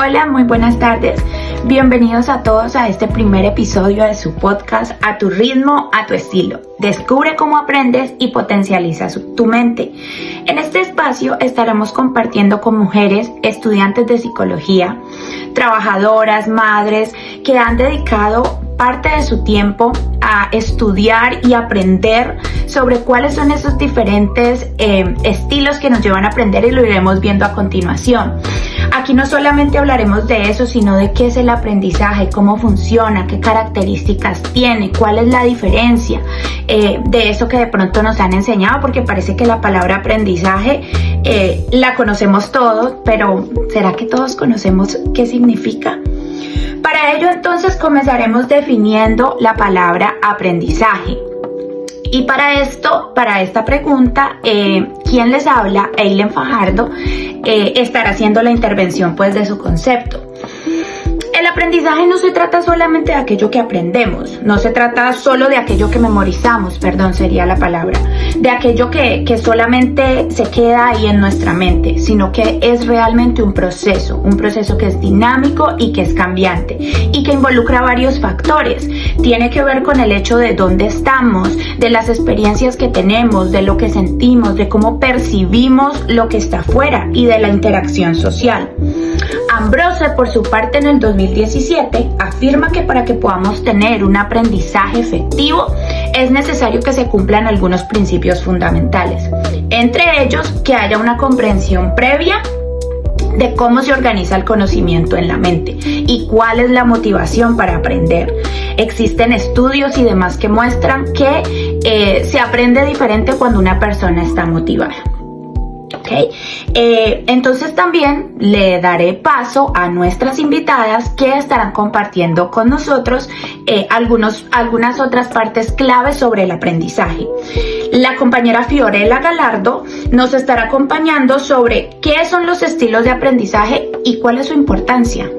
Hola, muy buenas tardes. Bienvenidos a todos a este primer episodio de su podcast A tu ritmo, a tu estilo. Descubre cómo aprendes y potencializas tu mente. En este espacio estaremos compartiendo con mujeres, estudiantes de psicología, trabajadoras, madres que han dedicado parte de su tiempo a estudiar y aprender sobre cuáles son esos diferentes estilos que nos llevan a aprender, y lo iremos viendo a continuación. Aquí no solamente hablaremos de eso, sino de qué es el aprendizaje, cómo funciona, qué características tiene, cuál es la diferencia de eso que de pronto nos han enseñado, porque parece que la palabra aprendizaje la conocemos todos, pero ¿será que todos conocemos qué significa? Para ello, entonces, comenzaremos definiendo la palabra aprendizaje. Y para esta pregunta, quien les habla, Eileen Fajardo, estará haciendo la intervención pues de su concepto. El aprendizaje no se trata solamente de aquello que aprendemos, no se trata solo de aquello que memorizamos, sería la palabra, de aquello que solamente se queda ahí en nuestra mente, sino que es realmente un proceso que es dinámico y que es cambiante y que involucra varios factores. Tiene que ver con el hecho de dónde estamos, de las experiencias que tenemos, de lo que sentimos, de cómo percibimos lo que está afuera y de la interacción social. Ambrose, por su parte, en el 2017, afirma que para que podamos tener un aprendizaje efectivo es necesario que se cumplan algunos principios fundamentales. Entre ellos, que haya una comprensión previa de cómo se organiza el conocimiento en la mente y cuál es la motivación para aprender. Existen estudios y demás que muestran que se aprende diferente cuando una persona está motivada. Okay. Entonces también le daré paso a nuestras invitadas que estarán compartiendo con nosotros algunas otras partes claves sobre el aprendizaje. La compañera Fiorella Galardo nos estará acompañando sobre qué son los estilos de aprendizaje y cuál es su importancia.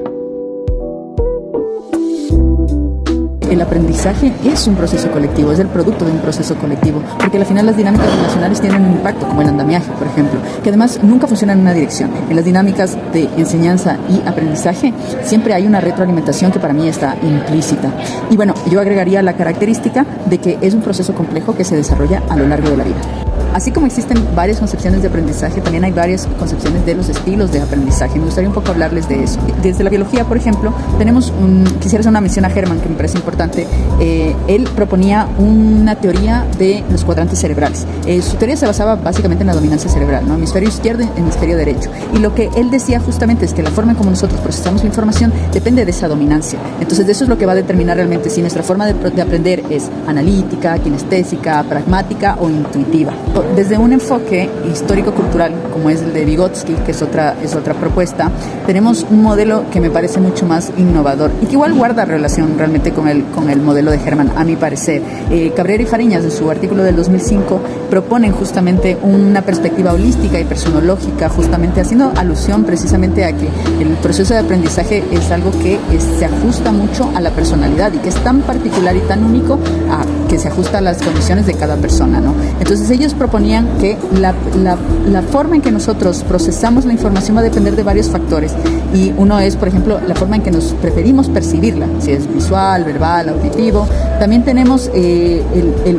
El aprendizaje es un proceso colectivo, es el producto de un proceso colectivo, porque al final las dinámicas relacionales tienen un impacto, como el andamiaje, por ejemplo, que además nunca funciona en una dirección. En las dinámicas de enseñanza y aprendizaje siempre hay una retroalimentación que para mí está implícita. Y bueno, yo agregaría la característica de que es un proceso complejo que se desarrolla a lo largo de la vida. Así como existen varias concepciones de aprendizaje, también hay varias concepciones de los estilos de aprendizaje. Me gustaría un poco hablarles de eso. Desde la biología, por ejemplo, quisiera hacer una mención a Hermann, que me parece importante. Él proponía una teoría de los cuadrantes cerebrales. Su teoría se basaba básicamente en la dominancia cerebral, ¿no? Hemisferio izquierdo y hemisferio derecho. Y lo que él decía justamente es que la forma en como nosotros procesamos la información depende de esa dominancia. Entonces, de eso es lo que va a determinar realmente si nuestra forma de aprender es analítica, kinestésica, pragmática o intuitiva. Desde un enfoque histórico-cultural, como es el de Vygotsky, que es otra propuesta, tenemos un modelo que me parece mucho más innovador y que igual guarda relación realmente con el modelo de Hermann, a mi parecer. Cabrera y Fariñas, en su artículo del 2005, proponen justamente una perspectiva holística y personológica, justamente haciendo alusión precisamente a que el proceso de aprendizaje es algo que se ajusta mucho a la personalidad y que es tan particular y tan único que se ajusta a las condiciones de cada persona, ¿no? Entonces ellos proponían que la forma en que nosotros procesamos la información va a depender de varios factores, y uno es, por ejemplo, la forma en que nos preferimos percibirla, si es visual, verbal, auditivo. También tenemos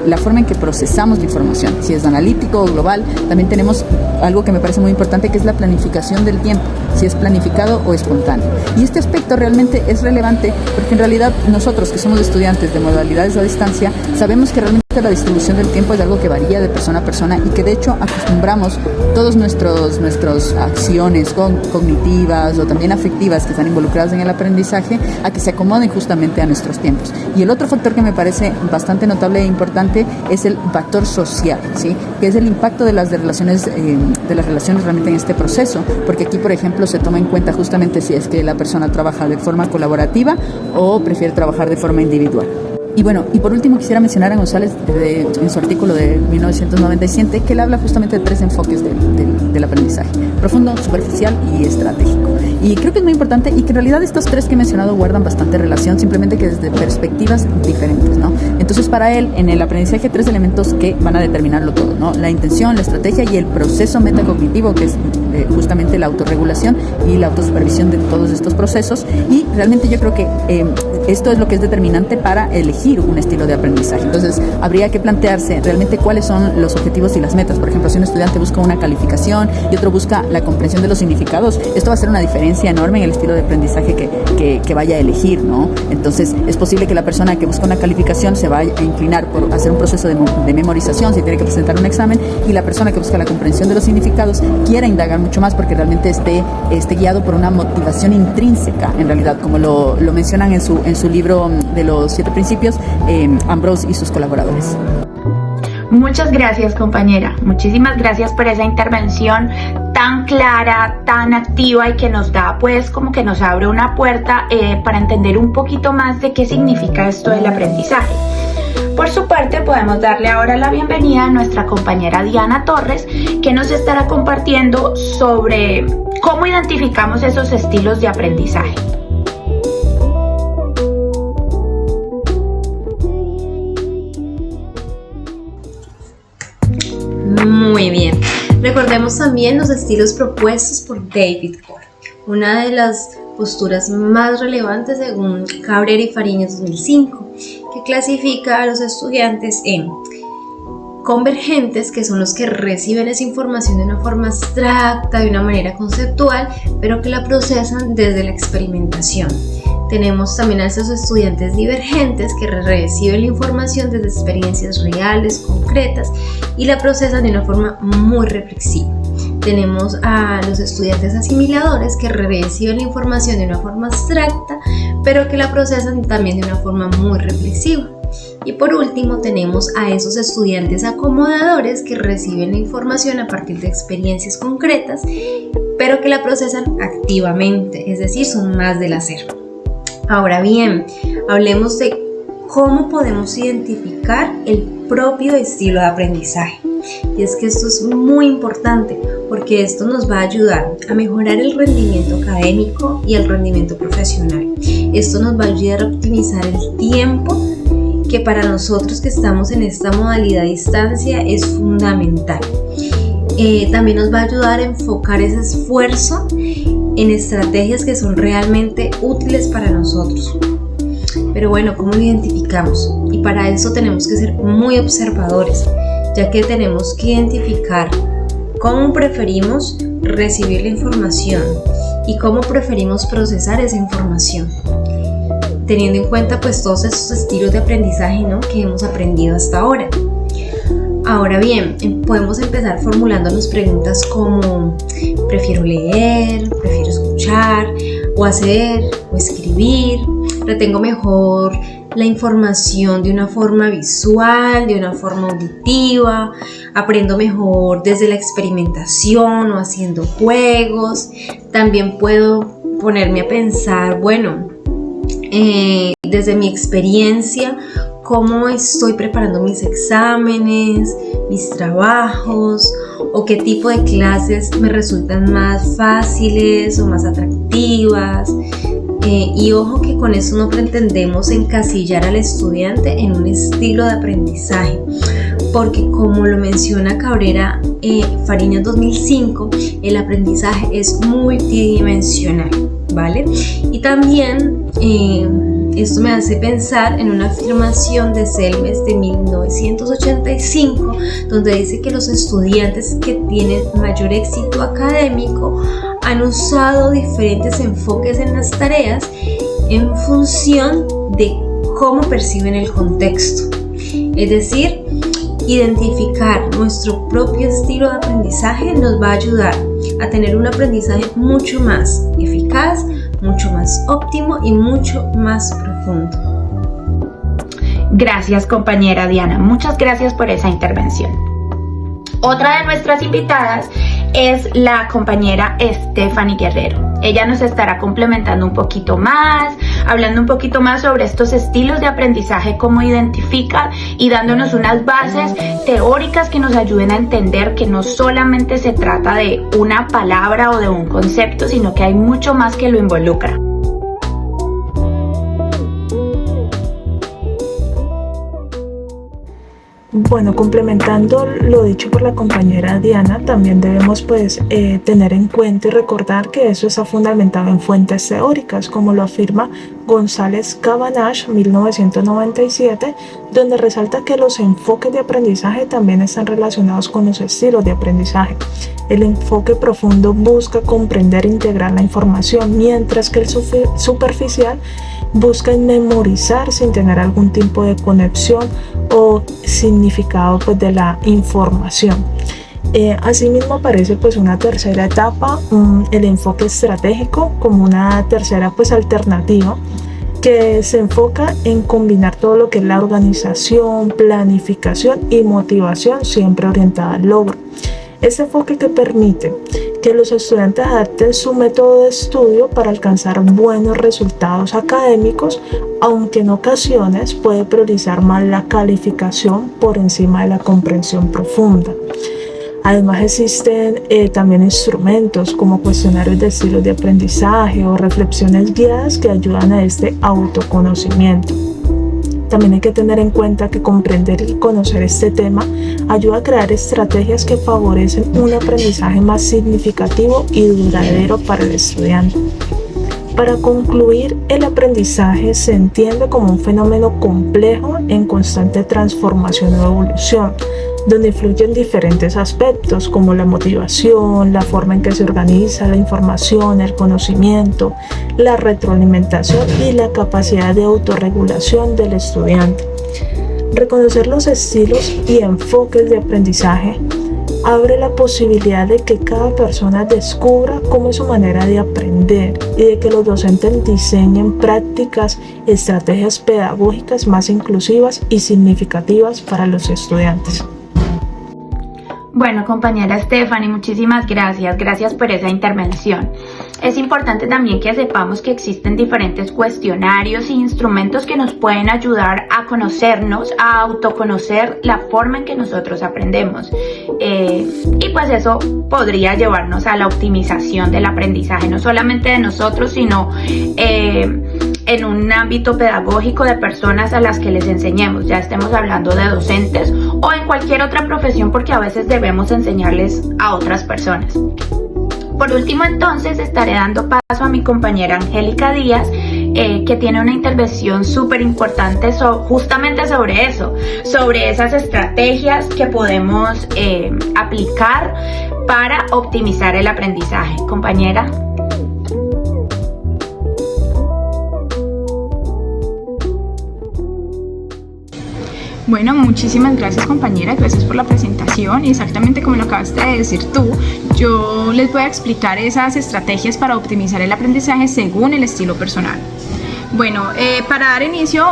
la forma en que procesamos la información, si es analítico o global. También tenemos algo que me parece muy importante, que es la planificación del tiempo, si es planificado o espontáneo. Y este aspecto realmente es relevante porque en realidad nosotros, que somos estudiantes de modalidades a distancia, sabemos que realmente la distribución del tiempo es algo que varía de persona a persona y que de hecho acostumbramos todos nuestras acciones cognitivas o también afectivas que están involucradas en el aprendizaje a que se acomoden justamente a nuestros tiempos. Y el otro factor que me parece bastante notable e importante es el factor social, ¿sí? Que es el impacto de las relaciones realmente en este proceso, porque aquí, por ejemplo, se toma en cuenta justamente si es que la persona trabaja de forma colaborativa o prefiere trabajar de forma individual. Y bueno, y por último quisiera mencionar a González en su artículo de 1997, que él habla justamente de 3 enfoques del aprendizaje: profundo, superficial y estratégico. Y creo que es muy importante, y que en realidad estos 3 que he mencionado guardan bastante relación, simplemente que desde perspectivas diferentes, ¿no? Entonces, para él, en el aprendizaje hay 3 elementos que van a determinarlo todo, ¿no? La intención, la estrategia y el proceso metacognitivo, que es justamente la autorregulación y la autosupervisión de todos estos procesos. Y realmente yo creo que esto es lo que es determinante para elegir un estilo de aprendizaje. Entonces, habría que plantearse realmente cuáles son los objetivos y las metas. Por ejemplo, si un estudiante busca una calificación y otro busca la comprensión de los significados, esto va a ser una diferencia enorme en el estilo de aprendizaje que vaya a elegir, ¿no? Entonces, es posible que la persona que busca una calificación se vaya a inclinar por hacer un proceso de memorización, si tiene que presentar un examen, y la persona que busca la comprensión de los significados quiera indagar mucho más porque realmente esté guiado por una motivación intrínseca, en realidad, como lo mencionan en su libro de los 7 principios, Ambrose y sus colaboradores. Muchas gracias, compañera. Muchísimas gracias por esa intervención tan clara, tan activa, y que nos da, pues, como que nos abre una puerta para entender un poquito más de qué significa esto del aprendizaje. Por su parte, podemos darle ahora la bienvenida a nuestra compañera Diana Torres, que nos estará compartiendo sobre cómo identificamos esos estilos de aprendizaje. Muy bien. Recordemos también los estilos propuestos por David Cole, una de las posturas más relevantes según Cabrera y Fariñas 2005, que clasifica a los estudiantes en convergentes, que son los que reciben esa información de una forma abstracta, de una manera conceptual, pero que la procesan desde la experimentación. Tenemos también a esos estudiantes divergentes, que reciben la información desde experiencias reales, concretas, y la procesan de una forma muy reflexiva. Tenemos a los estudiantes asimiladores, que reciben la información de una forma abstracta, pero que la procesan también de una forma muy reflexiva. Y por último tenemos a esos estudiantes acomodadores, que reciben la información a partir de experiencias concretas, pero que la procesan activamente, es decir, son más del hacer. Ahora bien, hablemos de cómo podemos identificar el propio estilo de aprendizaje. Y es que esto es muy importante, porque esto nos va a ayudar a mejorar el rendimiento académico y el rendimiento profesional. Esto nos va a ayudar a optimizar el tiempo, que para nosotros que estamos en esta modalidad a distancia es fundamental. También nos va a ayudar a enfocar ese esfuerzo en estrategias que son realmente útiles para nosotros. Pero bueno, ¿cómo lo identificamos? Y para eso tenemos que ser muy observadores, ya que tenemos que identificar cómo preferimos recibir la información y cómo preferimos procesar esa información, teniendo en cuenta pues todos esos estilos de aprendizaje, ¿no?, que hemos aprendido hasta ahora. Ahora bien, podemos empezar formulándonos preguntas como: prefiero leer, prefiero escuchar, o hacer, o escribir, retengo mejor la información de una forma visual, de una forma auditiva, aprendo mejor desde la experimentación o haciendo juegos. También puedo ponerme a pensar, bueno, desde mi experiencia, cómo estoy preparando mis exámenes, mis trabajos, o qué tipo de clases me resultan más fáciles o más atractivas. Y ojo que con eso no pretendemos encasillar al estudiante en un estilo de aprendizaje, porque como lo menciona Cabrera Fariñas 2005, el aprendizaje es multidimensional, ¿vale? Y también esto me hace pensar en una afirmación de Selmes de 1985, donde dice que los estudiantes que tienen mayor éxito académico han usado diferentes enfoques en las tareas en función de cómo perciben el contexto. Es decir, identificar nuestro propio estilo de aprendizaje nos va a ayudar a tener un aprendizaje mucho más eficaz, mucho más óptimo y mucho más profundo. Gracias, compañera Diana. Muchas gracias por esa intervención. Otra de nuestras invitadas es la compañera Stephanie Guerrero. Ella nos estará complementando un poquito más, hablando un poquito más sobre estos estilos de aprendizaje, cómo identificar y dándonos unas bases teóricas que nos ayuden a entender que no solamente se trata de una palabra o de un concepto, sino que hay mucho más que lo involucra. Bueno, complementando lo dicho por la compañera Diana, también debemos tener en cuenta y recordar que eso está fundamentado en fuentes teóricas, como lo afirma González Cabanach, 1997, donde resalta que los enfoques de aprendizaje también están relacionados con los estilos de aprendizaje. El enfoque profundo busca comprender e integrar la información, mientras que el superficial busca memorizar sin tener algún tipo de conexión o significado de la información. Asimismo aparece una tercera etapa, el enfoque estratégico, como una tercera alternativa que se enfoca en combinar todo lo que es la organización, planificación y motivación, siempre orientada al logro. Este enfoque que permite que los estudiantes adapten su método de estudio para alcanzar buenos resultados académicos, aunque en ocasiones puede priorizar más la calificación por encima de la comprensión profunda. Además existen también instrumentos como cuestionarios de estilos de aprendizaje o reflexiones guiadas que ayudan a este autoconocimiento. También hay que tener en cuenta que comprender y conocer este tema ayuda a crear estrategias que favorecen un aprendizaje más significativo y duradero para el estudiante. Para concluir, el aprendizaje se entiende como un fenómeno complejo en constante transformación o evolución, donde influyen diferentes aspectos como la motivación, la forma en que se organiza la información, el conocimiento, la retroalimentación y la capacidad de autorregulación del estudiante. Reconocer los estilos y enfoques de aprendizaje abre la posibilidad de que cada persona descubra cómo es su manera de aprender y de que los docentes diseñen prácticas, estrategias pedagógicas más inclusivas y significativas para los estudiantes. Bueno, compañera Stephanie, muchísimas gracias. Gracias por esa intervención. Es importante también que sepamos que existen diferentes cuestionarios e instrumentos que nos pueden ayudar a conocernos, a autoconocer la forma en que nosotros aprendemos. Y pues eso podría llevarnos a la optimización del aprendizaje, no solamente de nosotros, sino en un ámbito pedagógico de personas a las que les enseñemos, ya estemos hablando de docentes o en cualquier otra profesión, porque a veces debemos enseñarles a otras personas. Por último, entonces, estaré dando paso a mi compañera Angélica Díaz, que tiene una intervención súper importante justamente sobre eso, sobre esas estrategias que podemos aplicar para optimizar el aprendizaje. Compañera. Bueno, muchísimas gracias, compañera, gracias por la presentación. Y exactamente como lo acabaste de decir tú, yo les voy a explicar esas estrategias para optimizar el aprendizaje según el estilo personal. Bueno, para dar inicio,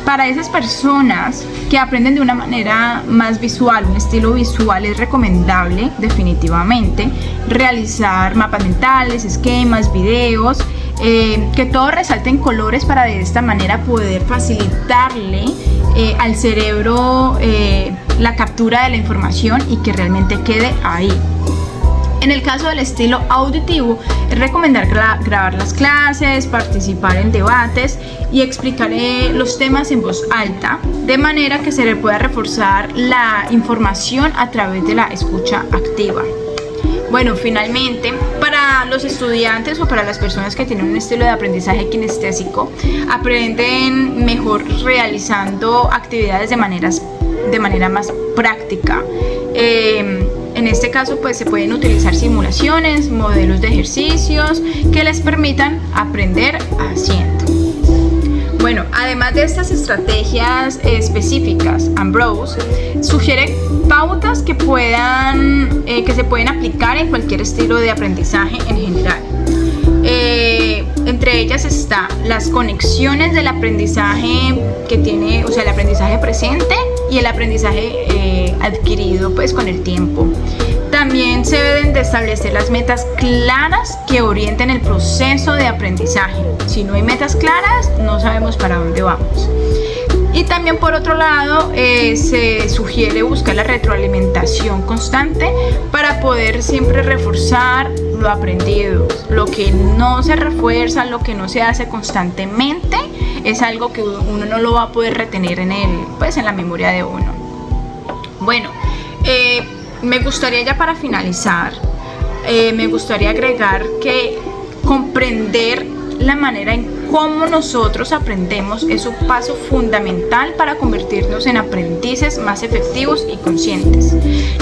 para esas personas que aprenden de una manera más visual, un estilo visual, es recomendable definitivamente realizar mapas mentales, esquemas, videos, que todo resalte en colores para de esta manera poder facilitarle al cerebro la captura de la información y que realmente quede ahí. En el caso del estilo auditivo, es recomendar grabar las clases, participar en debates y explicar los temas en voz alta, de manera que se le pueda reforzar la información a través de la escucha activa. Bueno, finalmente, para los estudiantes o para las personas que tienen un estilo de aprendizaje kinestésico, aprenden mejor realizando actividades de manera más práctica. En este caso, pues se pueden utilizar simulaciones, modelos de ejercicios que les permitan aprender haciendo. Bueno, además de estas estrategias específicas, Ambrose sugiere pautas que se pueden aplicar en cualquier estilo de aprendizaje en general. Entre ellas está las conexiones del aprendizaje que tiene, o sea, el aprendizaje presente y el aprendizaje adquirido pues con el tiempo. También se deben de establecer las metas claras que orienten el proceso de aprendizaje. Si no hay metas claras, no sabemos para dónde vamos. Y también por otro lado, se sugiere buscar la retroalimentación constante para poder siempre reforzar lo aprendido. Lo que no se refuerza, lo que no se hace constantemente, es algo que uno no lo va a poder retener en la memoria de uno. Bueno, me gustaría ya para finalizar, me gustaría agregar que comprender la manera en cómo nosotros aprendemos es un paso fundamental para convertirnos en aprendices más efectivos y conscientes.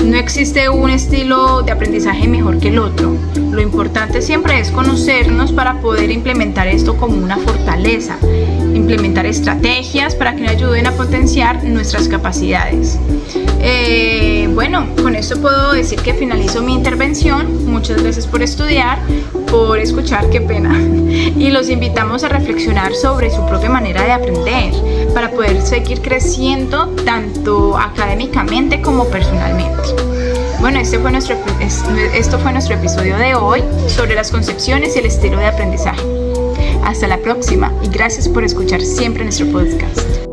No existe un estilo de aprendizaje mejor que el otro. Lo importante siempre es conocernos para poder implementar esto como una fortaleza, implementar estrategias para que nos ayuden a potenciar nuestras capacidades. Bueno, con esto puedo decir que finalizo mi intervención. Muchas gracias por estudiar, por escuchar, qué pena. Y los invitamos a reflexionar sobre su propia manera de aprender para poder seguir creciendo tanto académicamente como personalmente. Bueno, esto fue nuestro episodio de hoy sobre las concepciones y el estilo de aprendizaje. Hasta la próxima y gracias por escuchar siempre nuestro podcast.